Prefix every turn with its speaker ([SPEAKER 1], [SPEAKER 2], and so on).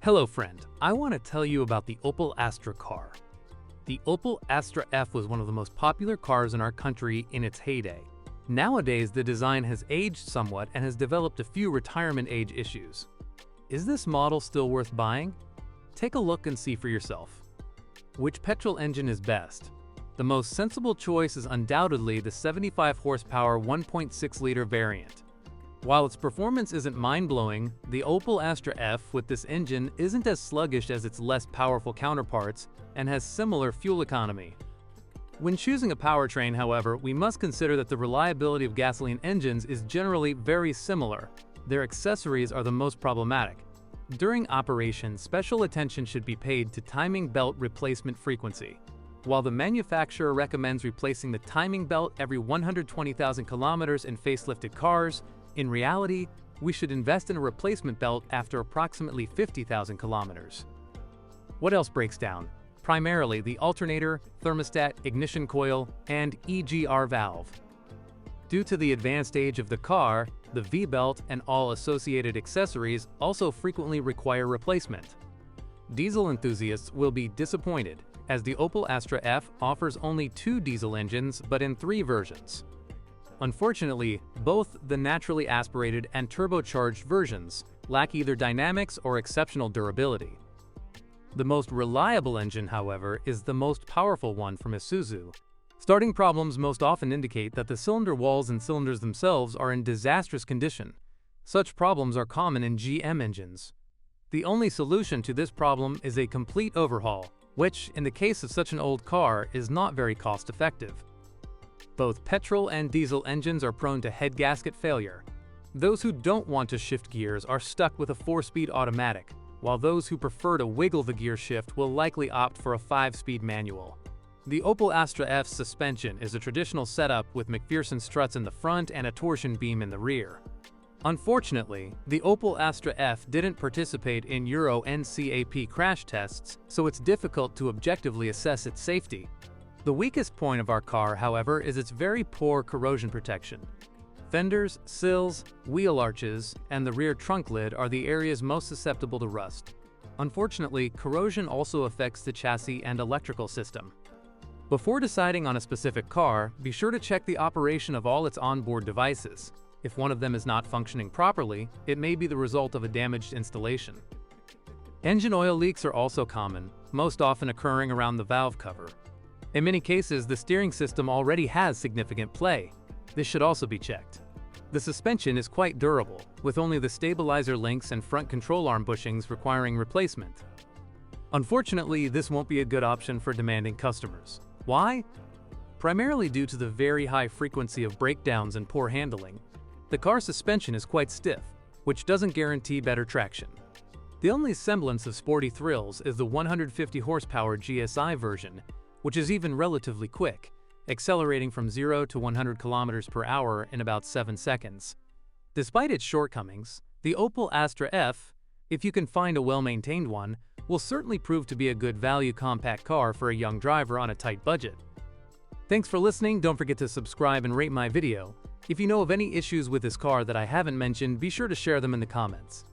[SPEAKER 1] Hello friend, I want to tell you about the Opel Astra car. The Opel Astra F was one of the most popular cars in our country in its heyday. Nowadays, the design has aged somewhat and has developed a few retirement age issues. Is this model still worth buying? Take a look and see for yourself. Which petrol engine is best? The most sensible choice is undoubtedly the 75 horsepower 1.6-liter variant. While its performance isn't mind-blowing, the Opel Astra F with this engine isn't as sluggish as its less powerful counterparts and has similar fuel economy. When choosing a powertrain, however, we must consider that the reliability of gasoline engines is generally very similar. Their accessories are the most problematic. During operation, special attention should be paid to timing belt replacement frequency. While the manufacturer recommends replacing the timing belt every 120,000 kilometers in facelifted cars, in reality, we should invest in a replacement belt after approximately 50,000 kilometers. What else breaks down? Primarily the alternator, thermostat, ignition coil, and EGR valve. Due to the advanced age of the car, the V-belt and all associated accessories also frequently require replacement. Diesel enthusiasts will be disappointed, as the Opel Astra F offers only 2 diesel engines but in 3 versions. Unfortunately, both the naturally aspirated and turbocharged versions lack either dynamics or exceptional durability. The most reliable engine, however, is the most powerful one from Isuzu. Starting problems most often indicate that the cylinder walls and cylinders themselves are in disastrous condition. Such problems are common in GM engines. The only solution to this problem is a complete overhaul, which, in the case of such an old car, is not very cost-effective. Both petrol and diesel engines are prone to head gasket failure. Those who don't want to shift gears are stuck with a 4-speed automatic, while those who prefer to wiggle the gear shift will likely opt for a 5-speed manual. The Opel Astra F's suspension is a traditional setup with McPherson struts in the front and a torsion beam in the rear. Unfortunately, the Opel Astra F didn't participate in Euro NCAP crash tests, so it's difficult to objectively assess its safety. The weakest point of our car, however, is its very poor corrosion protection. Fenders, sills, wheel arches, and the rear trunk lid are the areas most susceptible to rust. Unfortunately, corrosion also affects the chassis and electrical system. Before deciding on a specific car, be sure to check the operation of all its onboard devices. If one of them is not functioning properly, it may be the result of a damaged installation. Engine oil leaks are also common, most often occurring around the valve cover. In many cases, the steering system already has significant play. This should also be checked. The suspension is quite durable, with only the stabilizer links and front control arm bushings requiring replacement. Unfortunately, this won't be a good option for demanding customers. Why? Primarily due to the very high frequency of breakdowns and poor handling. The car's suspension is quite stiff, which doesn't guarantee better traction. The only semblance of sporty thrills is the 150 horsepower GSI version, which is even relatively quick, accelerating from 0 to 100 km per hour in about 7 seconds. Despite its shortcomings, the Opel Astra F, if you can find a well-maintained one, will certainly prove to be a good value compact car for a young driver on a tight budget. Thanks for listening. Don't forget to subscribe and rate my video. If you know of any issues with this car that I haven't mentioned, be sure to share them in the comments.